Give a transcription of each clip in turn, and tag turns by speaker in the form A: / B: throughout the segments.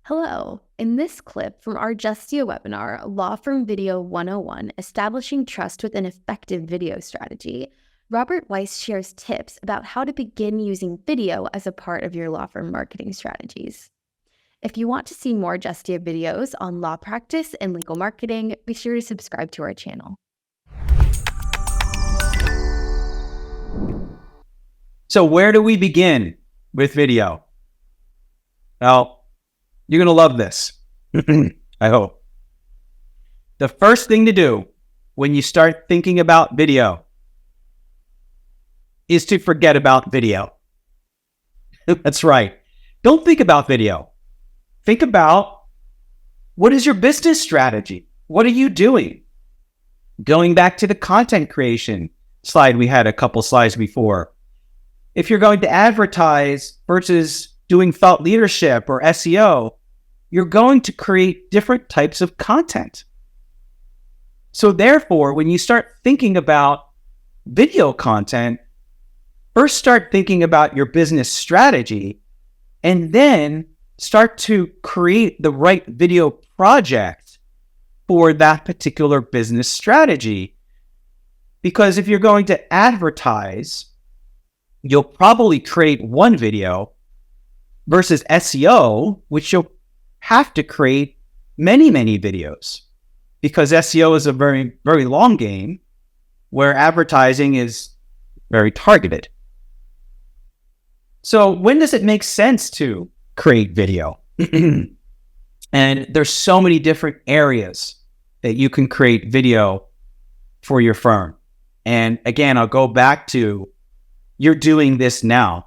A: Hello. In this clip from our Justia webinar, Law Firm Video 101, Establishing Trust with an Effective Video Strategy, Robert Weiss shares tips about how to begin using video as a part of your law firm marketing strategies. If you want to see more Justia videos on law practice and legal marketing, be sure to subscribe to our channel.
B: So where do we begin with video? Well, you're going to love this. I hope. The first thing to do when you start thinking about video is to forget about video. That's right. Don't think about video. Think about, what is your business strategy? What are you doing? Going back to the content creation slide we had a couple slides before. If you're going to advertise versus doing thought leadership or SEO, you're going to create different types of content. So therefore, when you start thinking about video content, first start thinking about your business strategy and then start to create the right video project for that particular business strategy. Because if you're going to advertise, you'll probably create one video versus SEO, which you'll have to create many, many videos, because SEO is a very, very long game where advertising is very targeted. So when does it make sense to create video? And there's so many different areas that you can create video for your firm. And again, I'll go back to, you're doing this now.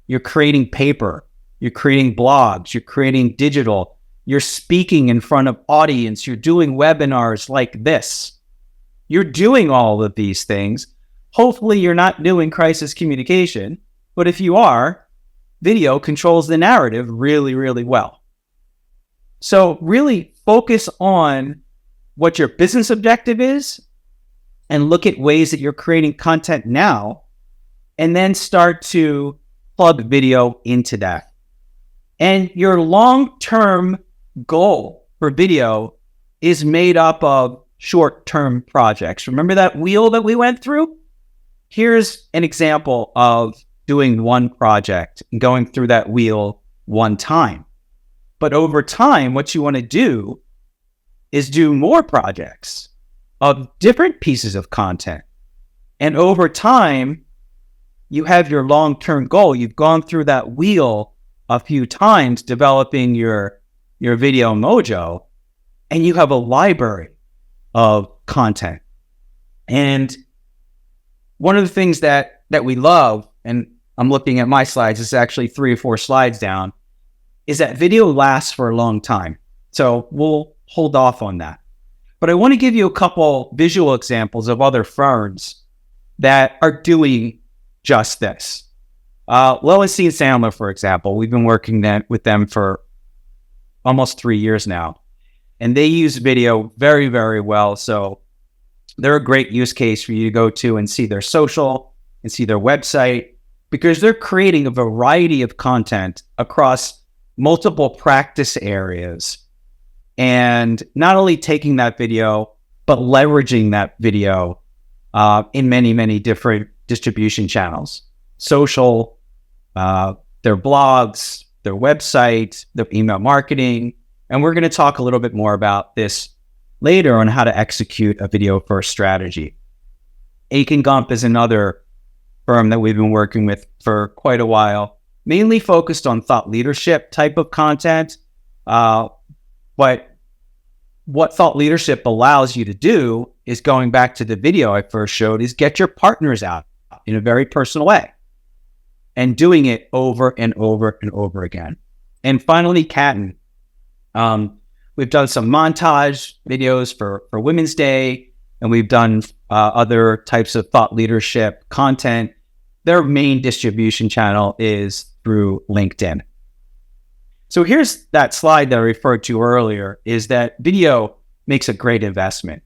B: You're creating paper, you're creating blogs, you're creating digital, you're speaking in front of audience, you're doing webinars like this. You're doing all of these things. Hopefully you're not doing crisis communication, but if you are, video controls the narrative really, really well. So really focus on what your business objective is and look at ways that you're creating content now, and then start to plug video into that. And your long-term goal for video is made up of short-term projects. Remember that wheel that we went through? Here's an example of doing one project and going through that wheel one time. But over time, what you want to do is do more projects of different pieces of content. And over time, you have your long-term goal. You've gone through that wheel a few times developing your video mojo, and you have a library of content. And one of the things that we love, and I'm looking at my slides, it's actually 3 or 4 slides down, is that video lasts for a long time. So we'll hold off on that. But I want to give you a couple visual examples of other firms that are doing just this. Lois C. Sandler, for example, we've been working with them for almost 3 years now, and they use video very, very well. So they're a great use case for you to go to and see their social and see their website, because they're creating a variety of content across multiple practice areas, and not only taking that video, but leveraging that video in many, many different distribution channels, social, their blogs, their website, their email marketing. And we're going to talk a little bit more about this later on how to execute a video first strategy. Aiken Gump is another firm that we've been working with for quite a while, mainly focused on thought leadership type of content. But what thought leadership allows you to do is, going back to the video I first showed, is get your partners out in a very personal way and doing it over and over and over again. And finally, Catton. We've done some montage videos for Women's Day, and we've done other types of thought leadership content. Their main distribution channel is through LinkedIn. So here's that slide that I referred to earlier, is that video makes a great investment.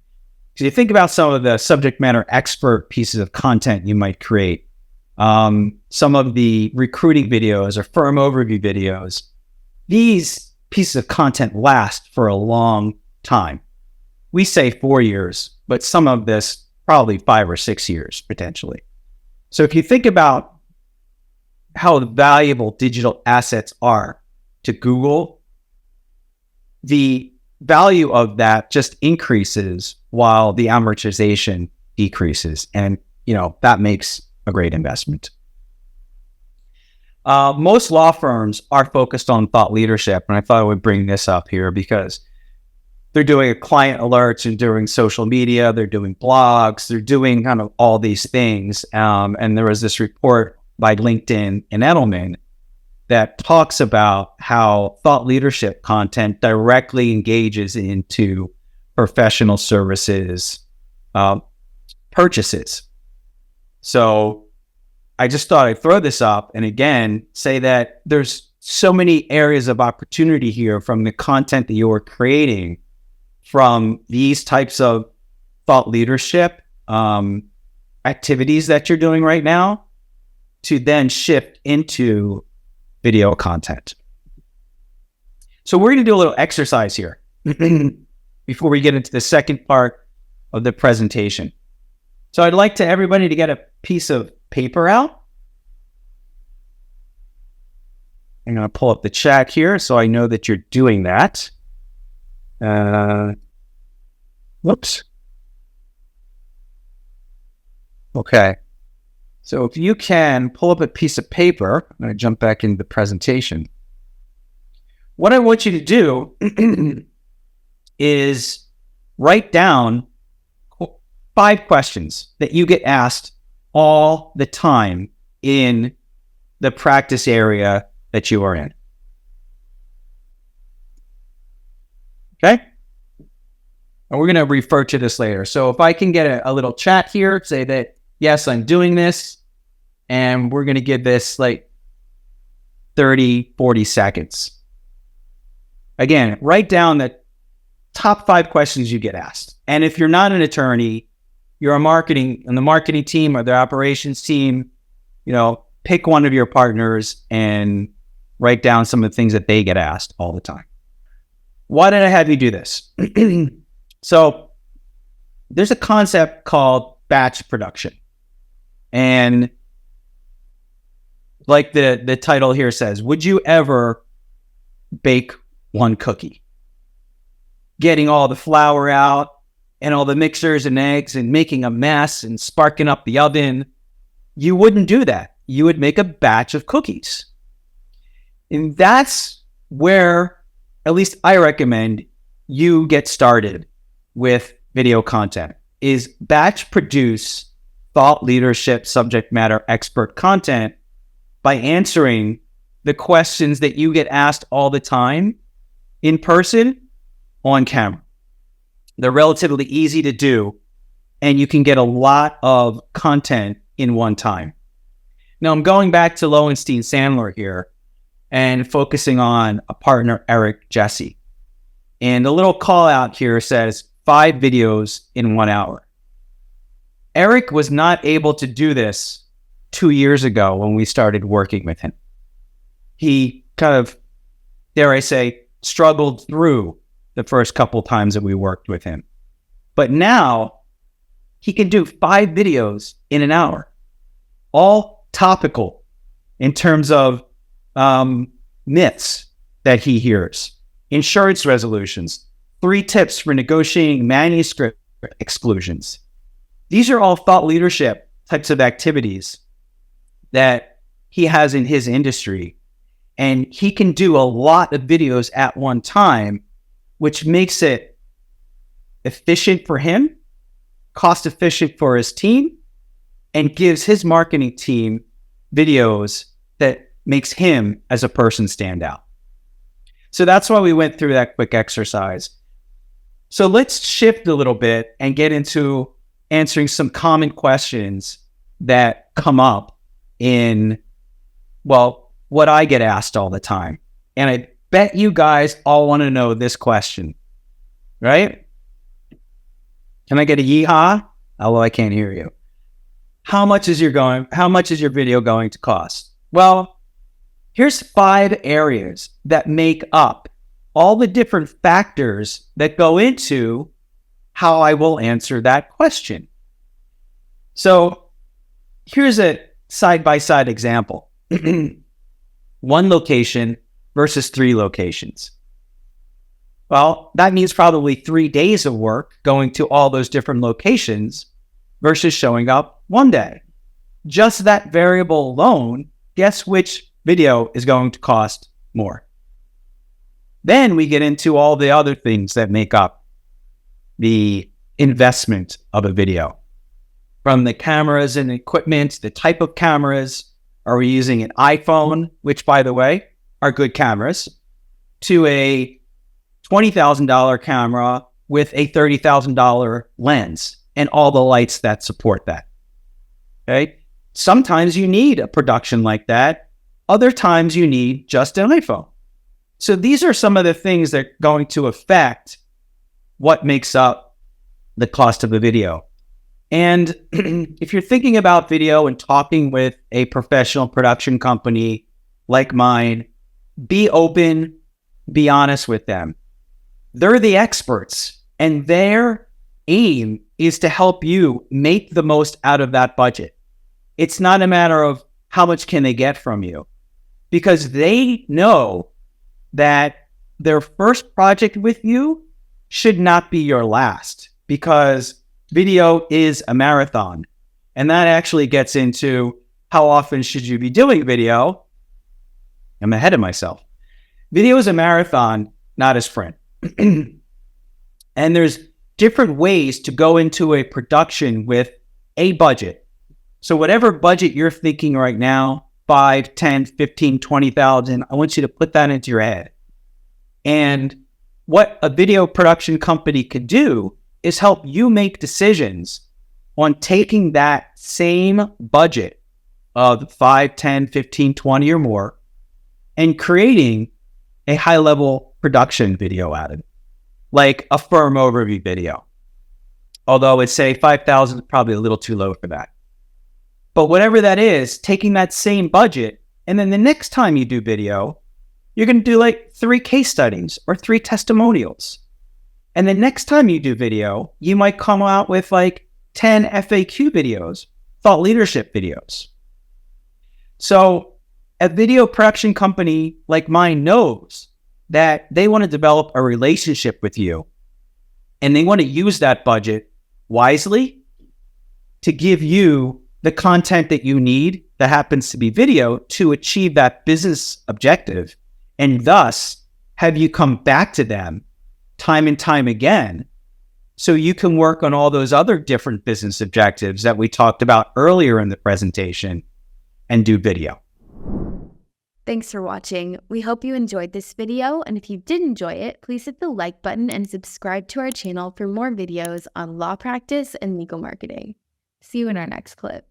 B: So you think about some of the subject matter expert pieces of content you might create. Some of the recruiting videos or firm overview videos. These pieces of content last for a long time. We say 4 years, but some of this probably 5 or 6 years potentially. So if you think about how valuable digital assets are to Google, the value of that just increases while the amortization decreases. And, that makes a great investment. Most law firms are focused on thought leadership. And I thought I would bring this up here because they're doing client alerts, they're doing social media, they're doing blogs, they're doing kind of all these things. And there was this report by LinkedIn and Edelman that talks about how thought leadership content directly engages into professional services purchases. So I just thought I'd throw this up and again say that there's so many areas of opportunity here from the content that you're creating, from these types of thought leadership activities that you're doing right now, to then shift into video content. So we're going to do a little exercise here before we get into the second part of the presentation. So I'd like everybody to get a piece of paper out. I'm going to pull up the chat here so I know that you're doing that. Whoops. Okay. So if you can pull up a piece of paper, I'm going to jump back into the presentation. What I want you to do is write down 5 questions that you get asked all the time in the practice area that you are in. Okay? And we're going to refer to this later. So if I can get a little chat here, say that, yes, I'm doing this, and we're going to give this like 30, 40 seconds. Again, write down the top 5 questions you get asked. And if you're not an attorney, you're on the marketing team or the operations team, pick one of your partners and write down some of the things that they get asked all the time. Why did I have you do this? So there's a concept called batch production. And like the title here says, would you ever bake one cookie? Getting all the flour out and all the mixers and eggs and making a mess and sparking up the oven. You wouldn't do that. You would make a batch of cookies. And that's where, at least I recommend, you get started with video content, is batch produce thought leadership subject matter expert content by answering the questions that you get asked all the time in person, on camera. They're relatively easy to do, and you can get a lot of content in one time. Now I'm going back to Lowenstein Sandler here and focusing on a partner, Eric Justia. And the little call out here says 5 videos in 1 hour. Eric was not able to do this 2 years ago when we started working with him. He kind of, dare I say, struggled through the first couple times that we worked with him. But now he can do 5 videos in 1 hour, all topical in terms of myths that he hears, insurance resolutions, 3 tips for negotiating manuscript exclusions. These are all thought leadership types of activities that he has in his industry. And he can do a lot of videos at one time, which makes it efficient for him, cost efficient for his team, and gives his marketing team videos that makes him as a person stand out. So that's why we went through that quick exercise. So let's shift a little bit and get into answering some common questions that come up in, what I get asked all the time. And I bet you guys all want to know this question, right? Can I get a yeehaw? Although I can't hear you. How much is your video going to cost? Well, here's 5 areas that make up all the different factors that go into how I will answer that question. So here's a side-by-side example. 1 location versus 3 locations. Well, that means probably 3 days of work going to all those different locations versus showing up 1 day. Just that variable alone, guess which video is going to cost more? Then we get into all the other things that make up the investment of a video. From the cameras and equipment, the type of cameras, are we using an iPhone, which by the way, are good cameras, to a $20,000 camera with a $30,000 lens and all the lights that support that. Okay? Sometimes you need a production like that. Other times you need just an iPhone. So these are some of the things that are going to affect what makes up the cost of a video. And if you're thinking about video and talking with a professional production company like mine, be open, be honest with them. They're the experts, and their aim is to help you make the most out of that budget. It's not a matter of how much can they get from you, because they know that their first project with you should not be your last, because video is a marathon. And that actually gets into how often should you be doing video. I'm ahead of myself. Video is a marathon, not a sprint. And there's different ways to go into a production with a budget. So whatever budget you're thinking right now, 5, 10, 15, 20,000, I want you to put that into your head. And what a video production company could do is help you make decisions on taking that same budget of 5, 10, 15, 20 or more and creating a high-level production video out of it, like a firm overview video. Although I'd say 5,000 is probably a little too low for that. But whatever that is, taking that same budget, and then the next time you do video, you're going to do like 3 case studies or 3 testimonials. And the next time you do video, you might come out with like 10 FAQ videos, thought leadership videos. So a video production company like mine knows that they want to develop a relationship with you, and they want to use that budget wisely to give you the content that you need that happens to be video to achieve that business objective, and thus have you come back to them time and time again so you can work on all those other different business objectives that we talked about earlier in the presentation and do video.
A: Thanks for watching. We hope you enjoyed this video, and if you did enjoy it, please hit the like button and subscribe to our channel for more videos on law practice and legal marketing. See you in our next clip.